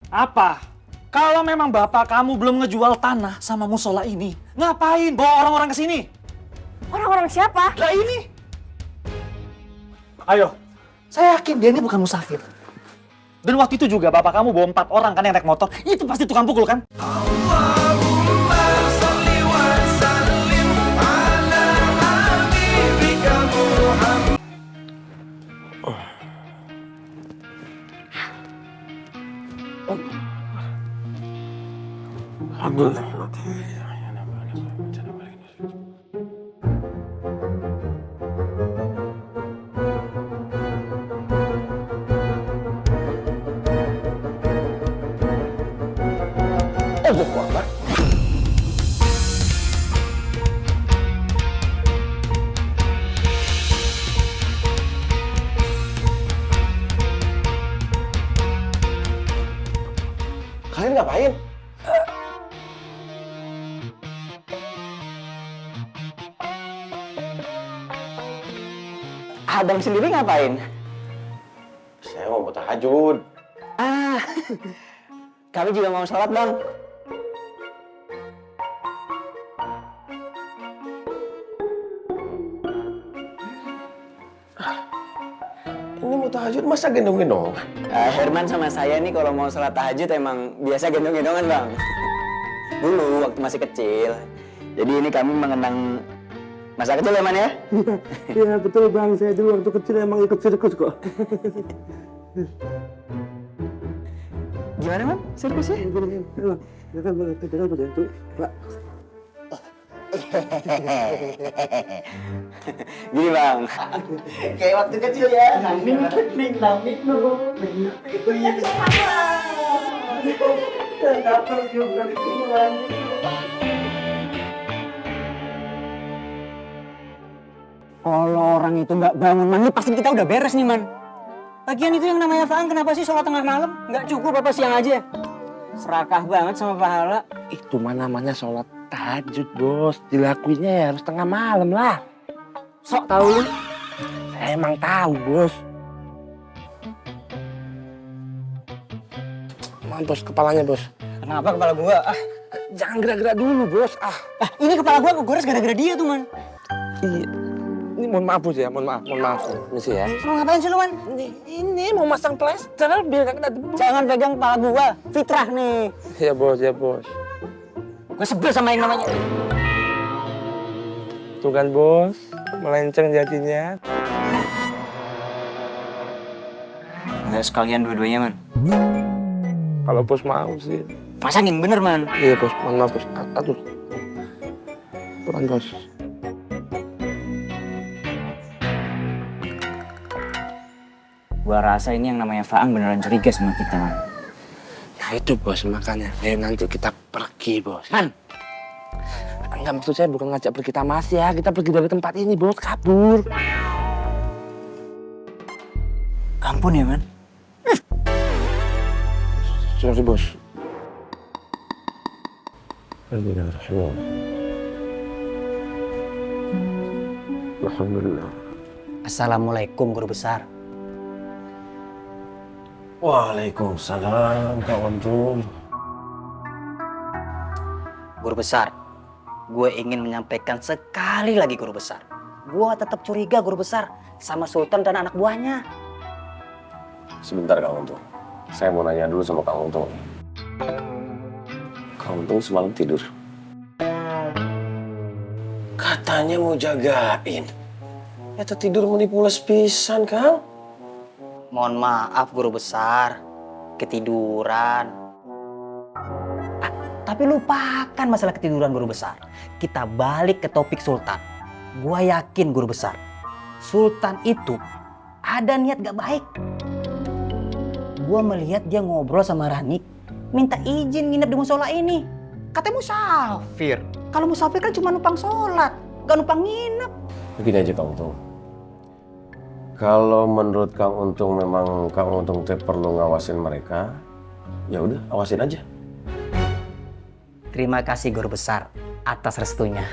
Apa? Kalau memang bapak kamu belum ngejual tanah sama musola ini, ngapain bawa orang-orang ke sini? Orang-orang siapa? Lah ini. Ayo, saya yakin dia ini bukan musafir. Dan waktu itu juga bapak kamu bawa 4 orang kan yang naik motor, itu pasti tukang pukul kan? Alhamdulillah. Allahu Akbar. Kalian ngapain? Abang sendiri ngapain? Saya mau tahajud. Ah, kami juga mau sholat, Bang. Ini mau tahajud masa gendong-gendong? Herman sama saya nih kalau mau sholat tahajud emang biasa gendong-gendongan, Bang. Dulu waktu masih kecil. Jadi ini kami mengenang masa kecil ya, Man ya? Iya betul Bang, saya dulu waktu kecil emang ikut sirkus kok. Gimana, Man? Sirkusnya? Ya kan Bang, kita kan itu, Pak. Gini, Bang. Kayak waktu kecil ya. Kalau orang itu nggak bangun, Man, ini pasti kita udah beres nih, Man. Lagian itu yang namanya Faang, kenapa sih sholat tengah malam? Nggak cukup apa siang aja? Serakah banget sama pahala. Itu mah namanya sholat tahajud, Bos. Dilakuinnya ya harus tengah malam lah. Sok tahu lu. Saya emang tahu, Bos. Mampus kepalanya, Bos. Kenapa kepala gua? Jangan gerak-gerak dulu, Bos. Ini kepala gua kegores gara-gara dia tuh, Man. Iya. Ini mohon maaf, Bos ya. Mohon maaf. Misi ya. Mau ngapain sih lu, Man? Ini mau masang plester biar gak kena debu. Jangan pegang kepala gua, fitrah nih. Ya, Bos. Gua sebel sama yang namanya. Tuh kan, Bos. Melenceng jadinya. Enggak sekalian dua-duanya, Man. Kalau Bos mau sih. Pasangin bener, Man. Iya, Bos. Mohon maaf, Bos. Aduh. Pelan, Bos. Gua rasa ini yang namanya Faang beneran curiga sama kita, Man. Nah itu, Bos, makanya. Ayo nanti kita pergi, Bos. Man, Enggak, maksud saya bukan ngajak pergi tamas ya. Kita pergi dari tempat ini, Bos. Kabur. ampun ya, Man. Sorry, Bos. Alhamdulillah. Assalamualaikum, Guru Besar. Waalaikumsalam, Kak Untung. Guru Besar, gue ingin menyampaikan sekali lagi, Guru Besar. Gue tetap curiga, Guru Besar, sama Sultan dan anak buahnya. Sebentar, Kak Untung. Saya mau nanya dulu sama Kak Untung. Kak Untung semalam tidur. Katanya mau jagain. Eta tidur manipulas pisan, Kang. Mohon maaf, Guru Besar. Ketiduran. Tapi lupakan masalah ketiduran, Guru Besar. Kita balik ke topik Sultan. Gua yakin, Guru Besar, Sultan itu ada niat gak baik. Gua melihat dia ngobrol sama Rani, minta izin nginep di musola ini. Katanya musafir. Kalau musafir kan cuma numpang sholat, gak numpang nginep. Begini aja, Kang Untung. Kalau menurut Kang Untung memang Kang Untung perlu ngawasin mereka, ya udah awasin aja. Terima kasih, Guru Besar, atas restunya.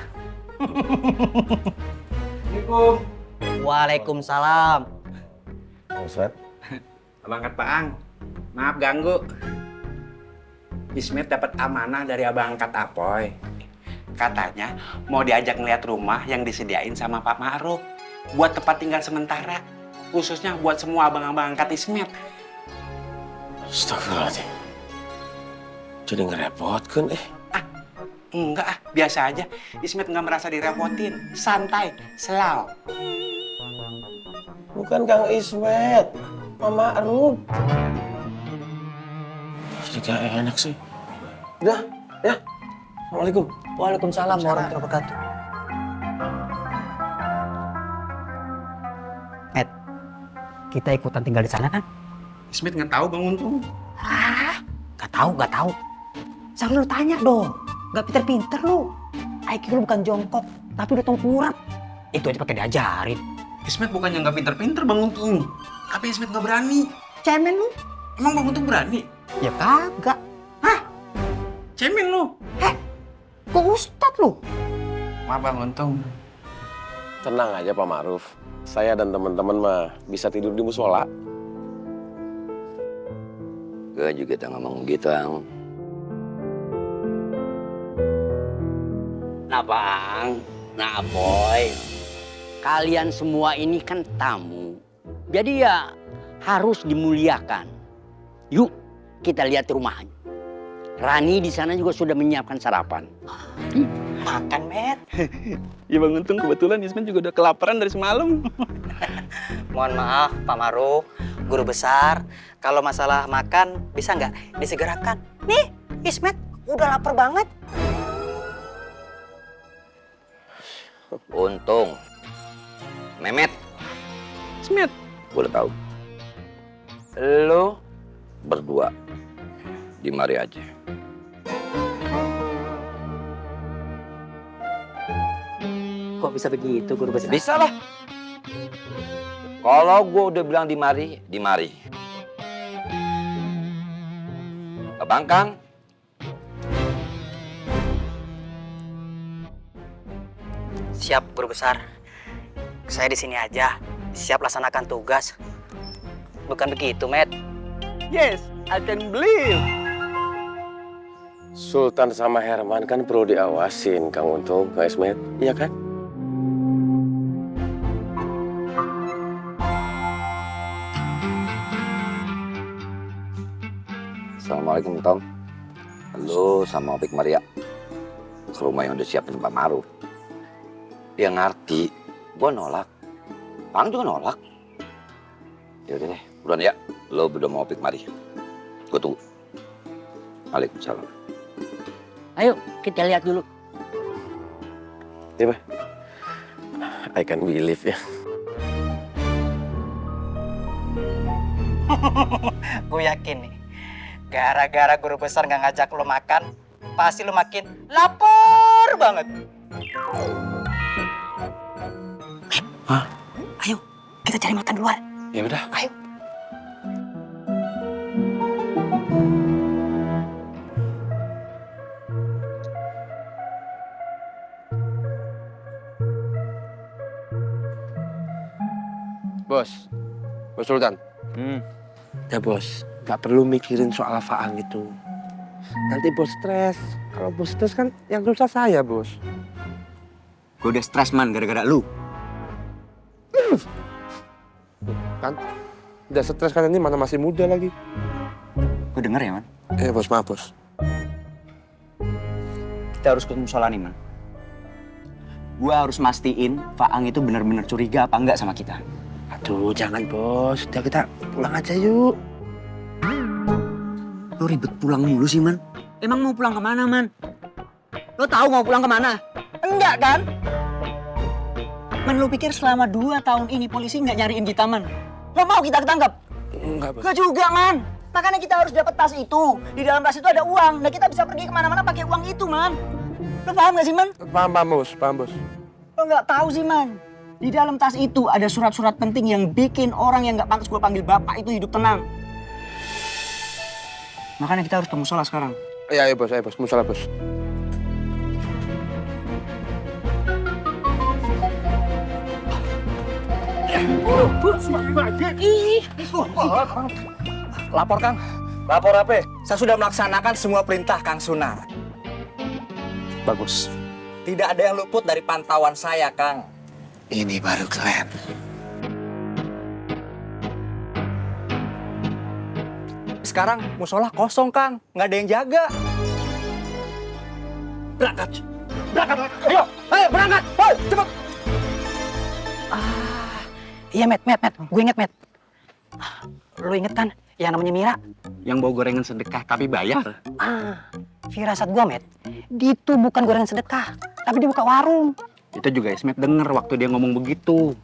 Assalamualaikum. Waalaikumsalam. Ustaz, Abang Kat Paang, maaf ganggu. Ismet dapat amanah dari abang angkat Apoy. Katanya mau diajak ngeliat rumah yang disediain sama Pak Ma'ruf buat tempat tinggal sementara, khususnya buat semua abang-abang angkat Ismet. Astagfirullahaladzim. Jadi ngerepotkan Enggak biasa aja. Ismet nggak merasa direpotin, santai, selau. Bukan Kang Ismet, Pak Ma'ruf. Jadi gak enak sih. Udah, ya. Assalamualaikum. Waalaikumsalam warahmatullahi wabarakatuh. Ed, kita ikutan tinggal di sana kan? Ismet nggak tahu Bang Untung. Gak tahu. Seharusnya lu tanya dong. Gak pinter-pinter lu. IQ lu bukan jongkok, tapi udah tengkurap. Itu aja pakai diajarin. Ismet bukannya nggak pinter-pinter Bang Untung, tapi Ismet nggak berani. Cemen lu? Emang Bang Untung berani? Ya kagak. Cemen lu. Kok ustad lu? Maaf Bang Untung. Tenang aja Pak Ma'ruf. Saya dan teman-teman mah bisa tidur di musola. Gue juga udah ngomong gitu, Ang. Nah, Bang. Nah, Boy. Kalian semua ini kan tamu. Jadi ya harus dimuliakan. Yuk, kita lihat rumahnya. Rani di sana juga sudah menyiapkan sarapan. Makan, Met. Ya Bang Untung, kebetulan Ismet juga udah kelaparan dari semalam. Mohon maaf, Pak Ma'ruf, guru besar. Kalau masalah makan, bisa nggak disegerakan? Nih, Ismet udah lapar banget. Untung. Memet. Ismet. Boleh tahu. Lo berdua di mari aja. Kok bisa begitu, guru besar? Bisa lah. Kalau gue udah bilang di mari, di mari. Abang Kang. Siap, guru besar. Saya di sini aja. Siap laksanakan tugas. Bukan begitu, Met? Yes, I can believe. Sultan sama Herman kan perlu diawasin, Kang Untung, Kang Ismet. Iya kan? Assalamualaikum, Tom. Halo sama Opik Maria. Ke rumah yang udah siapin Pak Ma'ruf. Dia ngerti, gua nolak. Bang juga nolak. Yaudah deh, buruan ya. Lo berdua mau Opik Mari. Gue tunggu. Waalaikumsalam. Ayo, kita lihat dulu. Iya, Pak. I can believe ya. Gue yakin nih, gara-gara guru besar nggak ngajak lo makan, pasti lo makin lapar banget. Hah? Ayo, kita cari makan di luar. Ya udah. Ayo. Bos Sultan. Ya bos, nggak perlu mikirin soal Faang itu. Nanti bos stres. Kalau bos stres kan yang dosa saya, bos. Gue udah stres, Man, gara-gara lu. Kan? Udah stres kan ini mana masih muda lagi. Gue denger ya, Man. Bos, maaf, bos. Kita harus ke musola nih, Man. Gua harus mastiin Faang itu benar-benar curiga apa enggak sama kita. Aduh, jangan, bos. Udah kita pulang aja yuk. Lo ribet pulang mulu sih, Man. Emang mau pulang kemana, Man? Lo tahu mau pulang kemana? Enggak kan? Man, lu pikir selama 2 tahun ini polisi nggak nyariin kita, Man? Lo mau kita ketangkap? Enggak, bos. Enggak juga, Man. Makanya kita harus dapat tas itu. Di dalam tas itu ada uang. Nah, kita bisa pergi kemana-mana pakai uang itu, Man. Lo paham nggak sih, Man? Paham, bos. Paham, bos. Lo nggak tahu sih, Man. Di dalam tas itu ada surat-surat penting yang bikin orang yang nggak pantas gue panggil bapak itu hidup tenang. Makanya kita harus ke musola sekarang. Iya, bos. Musola, bos. Lapor, Kang. Lapor apa? Saya sudah melaksanakan semua perintah Kang Sunan. Bagus. Tidak ada yang luput dari pantauan saya, Kang. Ini baru keren. Sekarang musola kosong, Kang. Nggak ada yang jaga. Berangkat. Berangkat. Ayo, berangkat. Woi, cepet. Iya, Met. Gue inget, Met. Lu inget kan yang namanya Mira? Yang bawa gorengan sedekah tapi bayar. Firasat gua, Met. Itu bukan gorengan sedekah, tapi dia buka warung. Itu juga Ismet denger waktu dia ngomong begitu.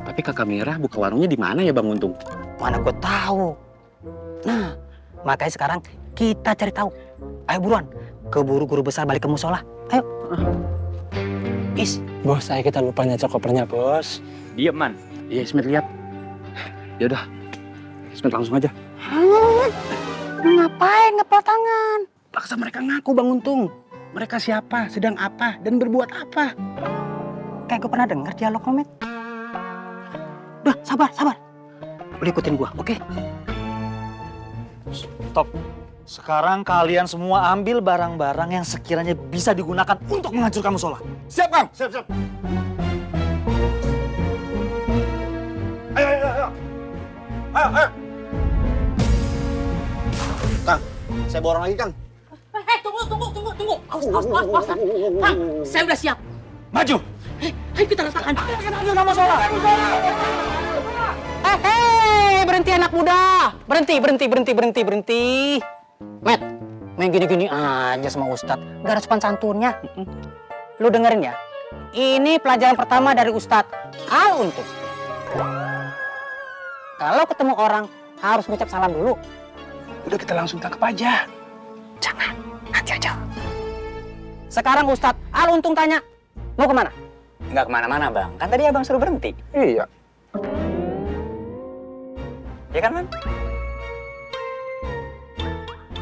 Tapi kakak Mira buka warungnya di mana ya Bang Untung? Mana gue tahu. Nah, makanya sekarang kita cari tahu. Ayo buruan, keburu guru besar balik ke musola. Ayo. Is, Bos, saya kita lupa nyacok kopernya, Bos. Diem man. Iya Ismet lihat. Ya udah, Ismet langsung aja. ngapain ngepel tangan? Paksa mereka ngaku Bang Untung. Mereka siapa, sedang apa, dan berbuat apa. Kayak gue pernah denger dialog lo, Met. Udah, sabar. Lu ikutin gua, oke? Stop. Sekarang kalian semua ambil barang-barang yang sekiranya bisa digunakan untuk menghancurkan musola. Siap, Kang? Siap. Ayo. Kang, saya bawa orang lagi, Kang. Tunggu. Awas. Kang, saya udah siap. Maju. Ayo kita letakkan. Hancurkan musola. Berhenti anak muda. Berhenti. Met, main gini-gini aja sama Ustadz. Gak ada sopan santunnya. Lu dengerin ya. Ini pelajaran pertama dari Ustadz Al Untung. Kalau ketemu orang harus ngucap salam dulu. Udah kita langsung tangkap aja. Jangan, nanti aja. Sekarang Ustadz Al Untung tanya, mau kemana? Nggak kemana-mana, Bang. Kan tadi Abang suruh berhenti. Iya. Ya kan, Man?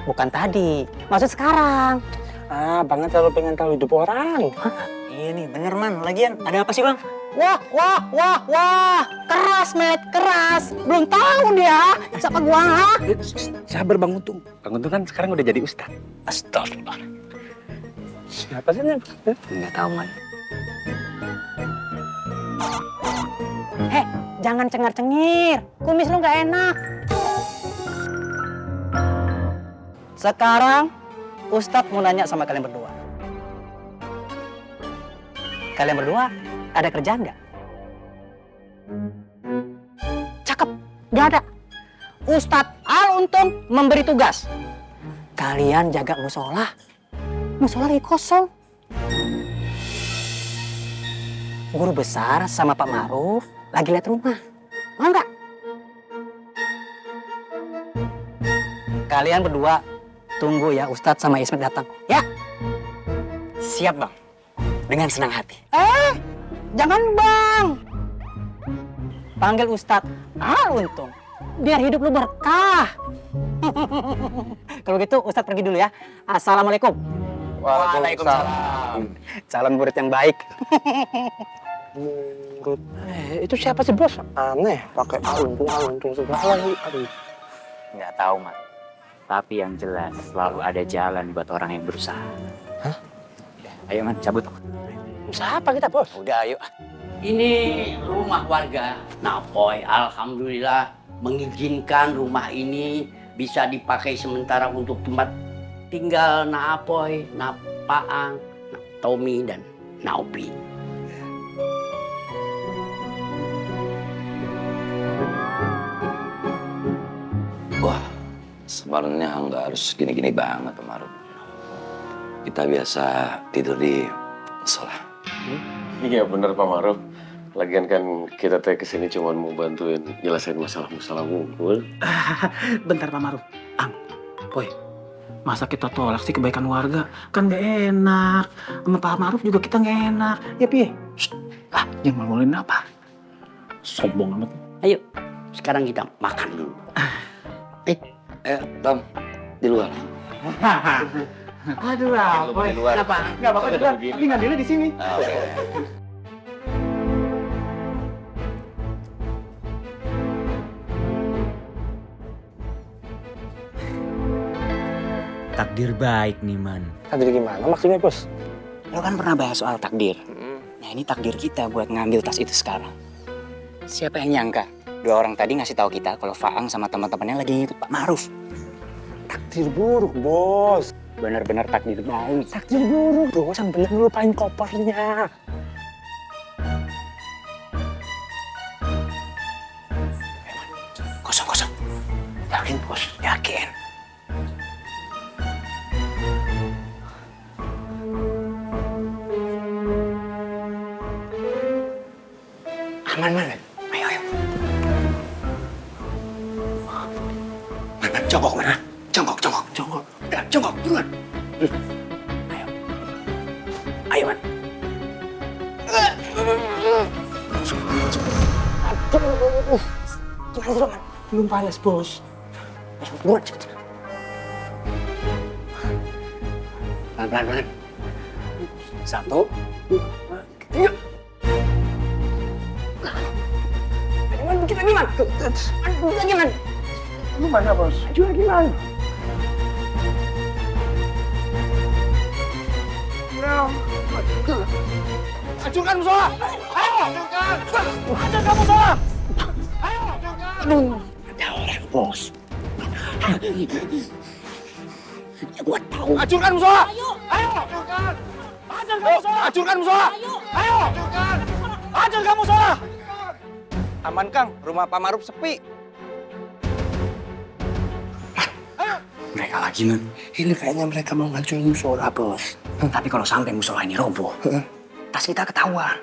Bukan tadi, maksud sekarang. Abang selalu pengen tahu hidup orang. Iya nih, bener, Man. Lagian, ada apa sih, Bang? Wah. Keras, Met, keras. Belum tahu dia. Siapa gua? Sabar Bang Untung. Bang Untung kan sekarang udah jadi ustaz. Astagfirullah. Siapa sih ini? Nggak tahu, Man. Jangan cengar-cengir. Kumis lu nggak enak. Sekarang, Ustadz mau nanya sama kalian berdua. Kalian berdua ada kerjaan nggak? Cakep, nggak ada. Ustadz Al Untung memberi tugas. Kalian jaga musola. Musola lagi kosong. Guru besar sama Pak Maruf lagi lihat rumah. Mau nggak? Kalian berdua tunggu ya Ustadz sama Ismet datang. Ya? Siap, Bang. Dengan senang hati. Jangan Bang. Panggil Ustadz Al Untung. Biar hidup lu berkah. Kalau gitu Ustadz pergi dulu ya. Assalamualaikum. Waalaikumsalam. Calon murid yang baik. Murid. Itu siapa sih, Bos? Aneh, pakai aluntung segala. Aduh. Nggak tahu, Mat. Tapi yang jelas selalu ada jalan buat orang yang berusaha. Hah? Ayo, Man, cabut. Usaha apa kita, Bos? Udah, ayo. Ini rumah warga Napoy, alhamdulillah mengizinkan rumah ini bisa dipakai sementara untuk tempat tinggal Naapoy, Napaang, Tommy, dan Naopi. Wah, sebenarnya nggak harus gini-gini banget, Pak Maruf. Kita biasa tidur di musola. Iya bener Pak Maruf. Lagian kan kita teh kesini cuma mau bantuin nyelesain masalah-masalah ngumpul. Bentar Pak Maruf. Boy, masa kita tolak sih kebaikan warga? Kan gak enak. Sama Pak Maruf juga kita gak enak. Ya Pi. Jangan maluin apa? Sombong amat. Ayo, sekarang kita makan dulu. Tom, di luar. Aduh, Boy. Kenapa? Gak apa-apa juga. Ini ngambilnya di sini. Takdir baik nih, Man. Takdir gimana maksudnya, Bos? Lo kan pernah bahas soal takdir. Nah, ini takdir kita buat ngambil tas itu sekarang. Siapa yang nyangka? 2 orang tadi ngasih tahu kita kalau Faang sama teman-temannya lagi ngikut Pak Maruf. Takdir buruk, Bos. Bener-bener takdir baik. Takdir buruk, Bos. Yang bener ngelupain kopernya. Kosong. Yakin, Bos? Yakin. Aman, Man. Ayo. Mana? Jongkok mana? Jongkok. Udah, jongkok, buruan. Ayo, Man. Aduh. Belum panas, Bos. Buruan, cepet. Pelan-pelan. 1, 2, 3. Man, dikit lagi, Man. Dikit lagi, Man. Gimana, Bos? Maju lagi, Man. Hancurkan musola! Ayo, hancurkan! Hancurkan musola! Ayo, hancurkan! Ada orang, Bos. Ya, gua tahu. Hancurkan musola! Ayo, hancurkan! Hancurkan musola! Hancurkan musola! Ayo, hancurkan! Hancurkan musola! Aman, Kang. Rumah Pak Maruf sepi. Mereka lagi, Man. Ini kayaknya mereka mau ngancurin musola, Bos. Tapi kalau sampai musola ini roboh, tas kita ketahuan.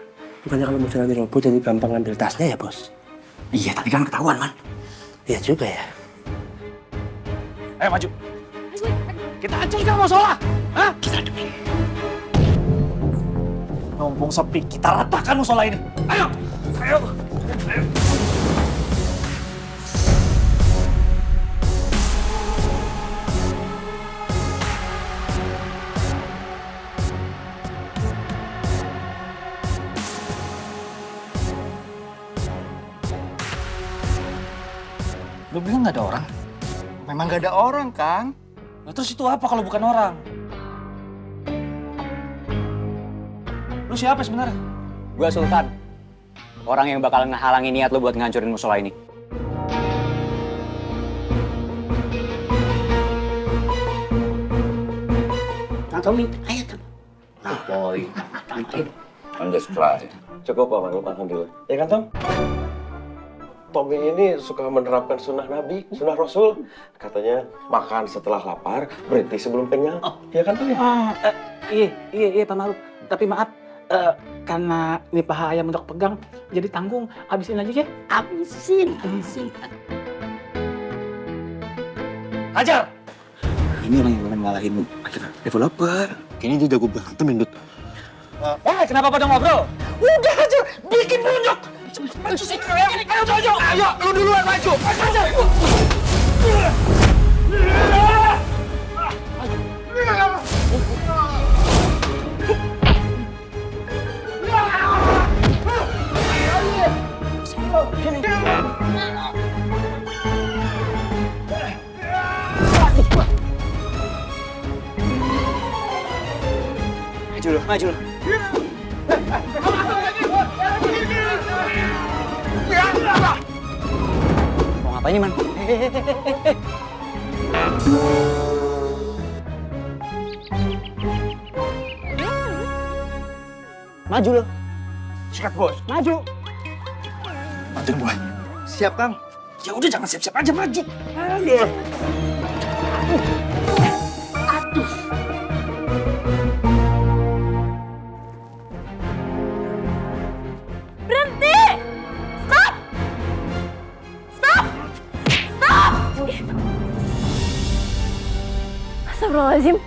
Bukannya kalau musola ini roboh jadi gampang ngambil tasnya ya, Bos? Iya, tapi kan ketahuan, Man. Iya juga ya. Ayo, maju! Kita hancurkan musola! Hah? Kita hadapin. Mumpung sepi, kita ratakan musola ini! Ayo! Lu bilang nggak ada orang? Memang gak ada orang, Kang. Nah, terus itu apa kalau bukan orang? Lu siapa sebenarnya? Gua Sultan. Orang yang bakal ngehalangin niat lo buat ngancurin musola ini. Nah, Tommy, ayo, Tom. Nah, boy. I'm just try. Cukup, Pak Maruf, alhamdulillah. Ya kan, Tom? Tommy ini suka menerapkan sunnah Nabi, sunnah Rasul. Katanya makan setelah lapar, berhenti sebelum kenyang. Ya kan, Tom? Iya Pak Maruf. Tapi maaf, karena ini paha ayam untuk pegang, jadi tanggung. Habisin aja ya. Habisin. Hajar! Ini orang yang akan ngalahin developer. Kayaknya dia jago berantem, Indut. Kenapa pada ngobrol? Udah aja, bikin bunjuk. Maju sih, ayo, lu duluan maju. Hajar. Maju lu. Mau ngapain nih, Man? Maju lu. Sikat, Bos. Maju. Bantuin gue. Siap, Kang. Ya udah, jangan siap-siap aja, maju. Berhenti! Stop! Stop! Stop! Astagfirullahaladzim.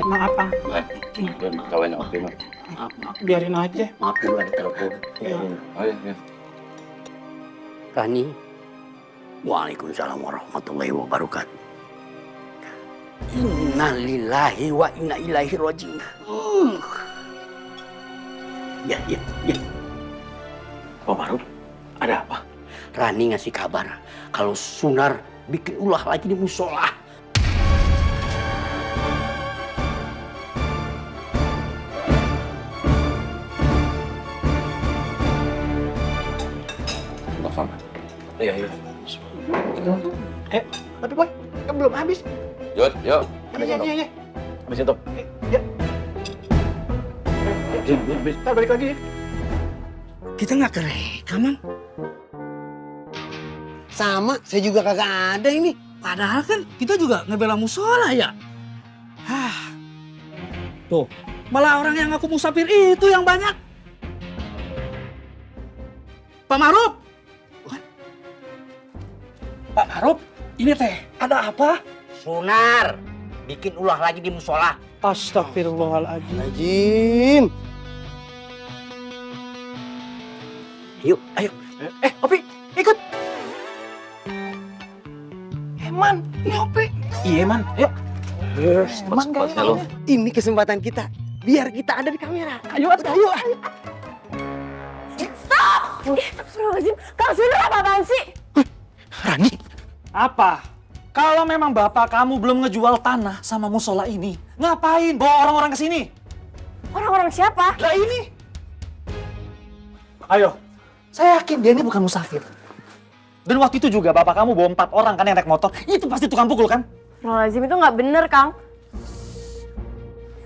Maaf, Bang. Kawannya oke, Mas. Maaf, biarin aja. Maaf dulu ada telepon. Oh iya. Rani. Waalaikumsalam warahmatullahi wabarakatuh. Inna lillahi wa inna ilaihi raji'un. Ya. Pak Maruf, ada apa? Rani ngasih kabar kalau Sunar bikin ulah lagi di musola. Iya. Tapi boy, kan belum habis. Yuk. Iya. Habis itu. Ntar balik lagi. Kita nggak kerekaman. Sama, saya juga kagak ada ini. Padahal kan kita juga ngebela musola ya. Tuh, malah orang yang ngaku musafir itu yang banyak. Pak Maruf. Pak Maruf, ini teh ada apa? Sunar, bikin ulah lagi di musola. Astagfirullahaladzim. Yuk, ayo. Opi, ikut. Eman, ini Opi. Iya, Eman, ayo. Eman Pas lo. Ini kesempatan kita. Biar kita ada di kamera. Ayo. Stop! Astagfirullahaladzim, Kang Sunar apaan sih? Rani. Apa? Kalau memang bapak kamu belum ngejual tanah sama musola ini, ngapain bawa orang-orang ke sini? Orang-orang siapa? Lah ini. Ayo, saya yakin dia ini bukan musafir. Dan waktu itu juga bapak kamu bawa 4 orang kan yang naik motor, itu pasti tukang pukul kan? Astagfirullahaladzim, itu nggak bener, Kang.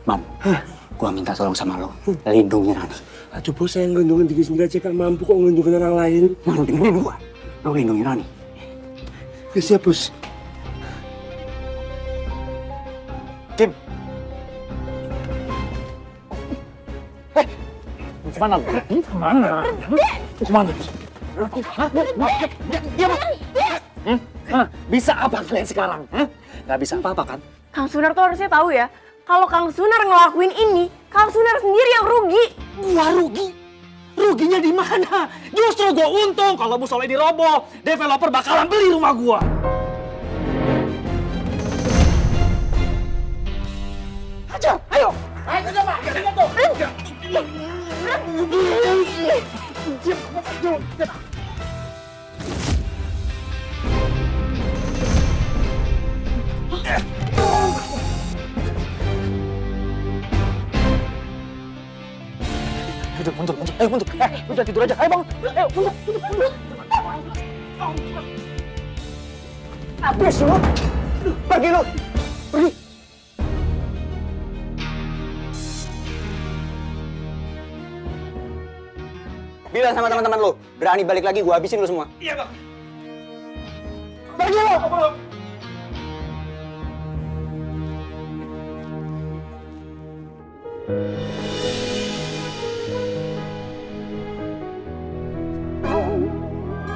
Mam, gua minta tolong sama lo, lindungi Rani. Aduh bos, saya ngelindungin diri sendiri aja kan mampu kok ngelindungin orang lain. Lo dengerin gua, lo lindungi Rani. Ya siap bos. Kim. Kemana lu? Kemana? Bisa apa kalian sekarang? Gak bisa apa-apa kan? Kang Sunar tuh harusnya tahu ya, kalau Kang Sunar ngelakuin ini, Kang Sunar sendiri yang rugi. Gua rugi? Ruginya di mana? Justru gua untung kalau musola ini roboh. Developer bakalan beli rumah gua. Aja, ayo. Ayo coba. Udah, mundur. Ayo, mundur. Udah tidur aja. Ayo, bangun. Ayo, mundur. Habis lu. Pergi lu. Pergi. Bilang sama teman-teman lo, berani balik lagi gua habisin lo semua. Iya, Bang. Pergi lu.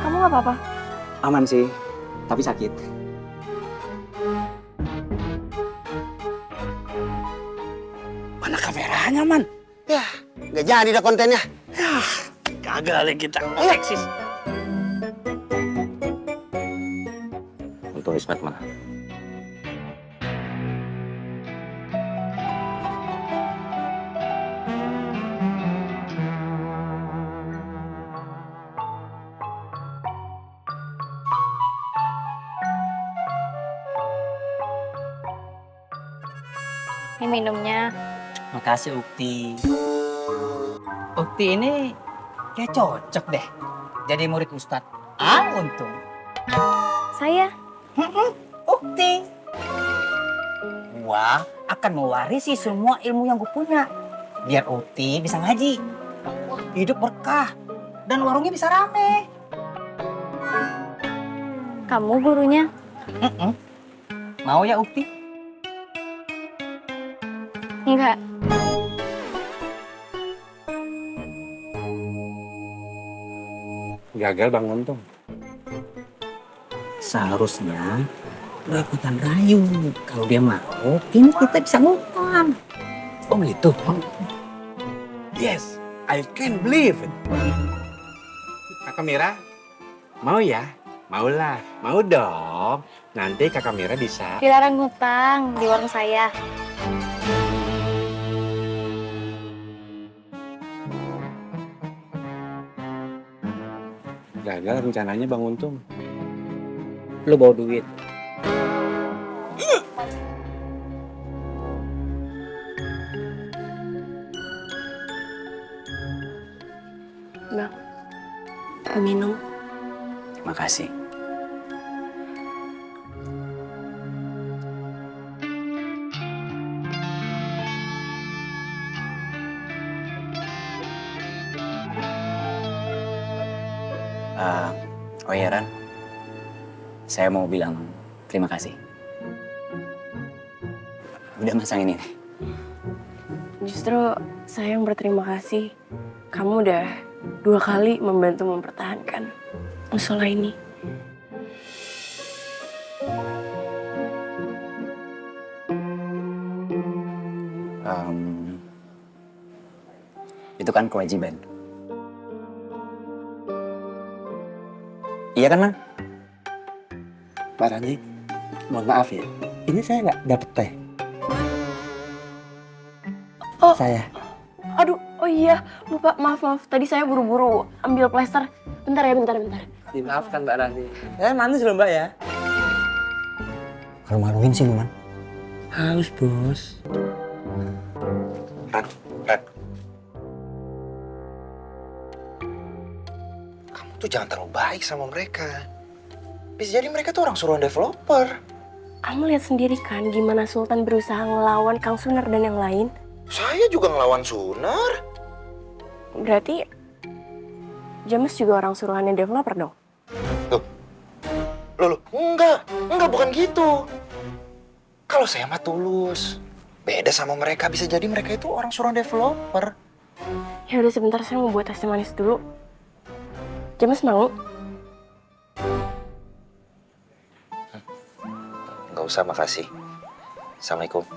Kamu nggak apa-apa? Aman sih, tapi sakit. Mana kameranya, Man? Ya, nggak jadi dah kontennya. Gagal ya kita. Alexis. Untung Ismet mana? Ini minumnya. Makasih Ukti. Ukti ini kayak cocok deh jadi murid Ustadz. Untung. Saya. Ukti. Gua akan mewarisi semua ilmu yang gue punya. Biar Ukti bisa ngaji. Hidup berkah. Dan warungnya bisa rame. Kamu gurunya? Mau ya Ukti? Enggak. Gagal Bang Untung. Seharusnya lo ikutan rayu. Kalau dia mau, ini kita bisa ngutang. Oh gitu? Yes, I can believe it. Kakak Mira, mau ya? Maulah, mau dong. Nanti Kakak Mira bisa. Dilarang ngutang di warung saya. Gagal rencananya Bang Untung. Lo bawa duit. Bang, minum. terima kasih. Oh iya Ran, saya mau bilang terima kasih. Udah masang ini nih. Justru saya yang berterima kasih. Kamu udah 2 kali membantu mempertahankan musola ini. Itu kan kewajiban. Iya kan, Man? Pak Rani, mohon maaf ya. Ini saya nggak dapet teh. Oh, Saya. aduh, oh iya, lupa, maaf. Tadi saya buru-buru ambil plester. Bentar ya, bentar. Dimaafkan Mbak Rani. Manis loh Mbak ya. Kalau maluin sih lu, Man. Haus bos. Ran. Kamu tuh jangan terlalu baik sama mereka. Bisa jadi mereka tuh orang suruhan developer. Kamu lihat sendiri kan gimana Sultan berusaha ngelawan Kang Sunar dan yang lain. Saya juga ngelawan Sunar. Berarti James juga orang suruhannya developer dong? Loh, enggak bukan gitu. Kalau saya mah tulus. Beda sama mereka, bisa jadi mereka itu orang suruhan developer. Ya udah sebentar, saya mau buat es teh manis dulu. James mau? Nggak usah, makasih. Assalamualaikum.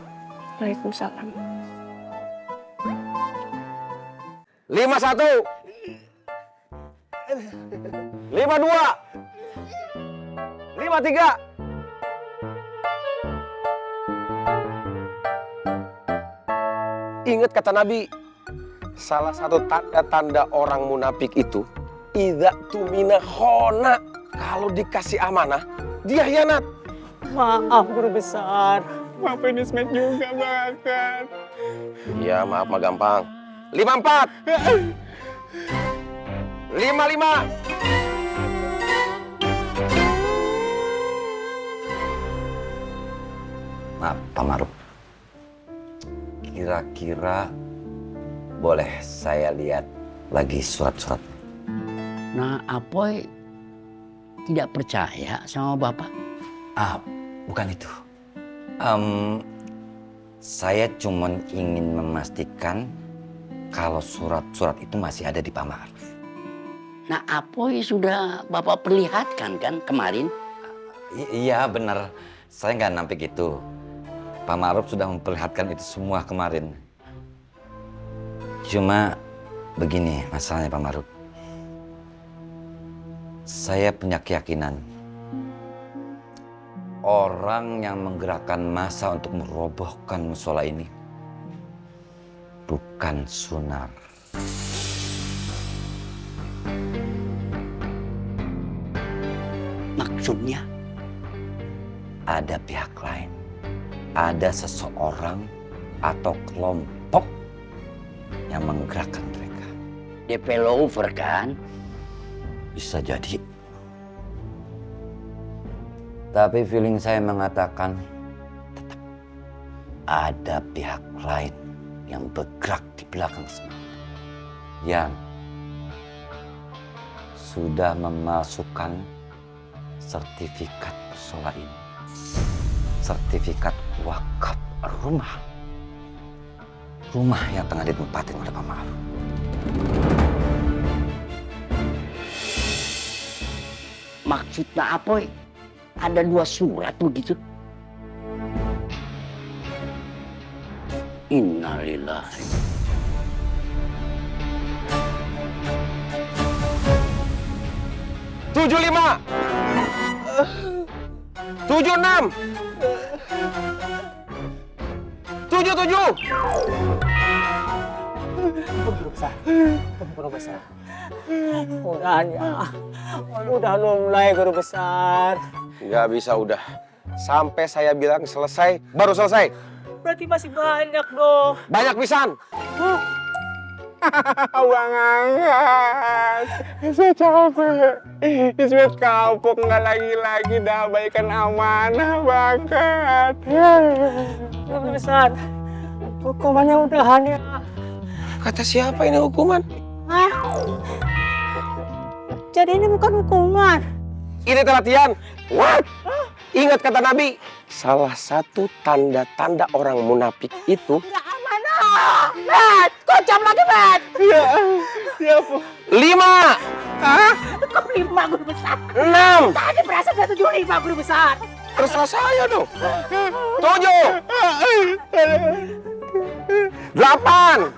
Waalaikumsalam. 51 52 53. Ingat kata Nabi, salah satu tanda-tanda orang munafik itu idza tumina khona. Kalau dikasih amanah, dia hianat. Maaf guru besar. Maafin Ismet juga banget. Iya, maaf mah gampang. 54 55. Maaf, Pak Maruf. Kira-kira boleh saya lihat lagi surat-surat? Nah, Apoy tidak percaya sama Bapak? Bukan itu. Saya cuma ingin memastikan kalau surat-surat itu masih ada di Pak Maruf. Nah, Apoy sudah Bapak perlihatkan kan kemarin? Iya, benar. Saya nggak nampik itu. Pak Maruf sudah memperlihatkan itu semua kemarin. Cuma begini masalahnya Pak Maruf. Saya punya keyakinan orang yang menggerakkan massa untuk merobohkan musola ini bukan Sunar. Maksudnya? Ada pihak lain. Ada seseorang atau kelompok yang menggerakkan mereka. Developer kan? Bisa jadi. Tapi feeling saya mengatakan tetap ada pihak lain yang bergerak di belakang semua. Yang sudah memasukkan sertifikat musola ini. Sertifikat wakaf rumah. Rumah yang tengah ditempatin oleh Pak Maruf. Maksudnya apa? Ada 2 surat begitu? Innalillahi. Tujuh 75 76 77. Guru besar. Udah mulai guru besar. Nggak bisa udah. Sampai saya bilang selesai, baru selesai. Berarti masih banyak dong. Banyak pisan. Bang Angkat, saya capek. Ismet kapok nggak lagi-lagi dah abaikan amanah Bang Angkat. Guru besar, hukumannya udahan ya. Kata siapa ini hukuman? Hah? Jadi ini bukan hukuman. Ini latihan. What? Ingat kata Nabi, salah satu tanda-tanda orang munafik itu. Bet, kocam lagi, Bet. Ya, 5. Hah? Kok 5, Guru besar? 6. Tadi berasa udah 75, Guru besar. Terserah saya dong. 7. 8.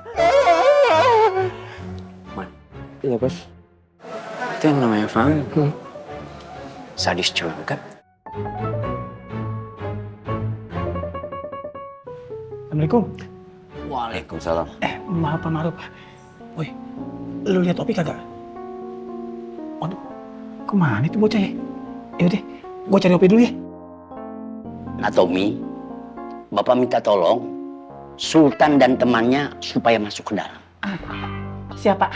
Iya, Bos. Itu yang namanya Fang. Sadis juga. Assalamualaikum. Waalaikumsalam. Maaf Pak Maruf. Woi, lu lihat Opi kagak? Waduh, kemana itu bocah ya? Yaudah, gua cari Opi dulu ya. Nah Tommy, Bapak minta tolong Sultan dan temannya supaya masuk ke dalam. Siapa?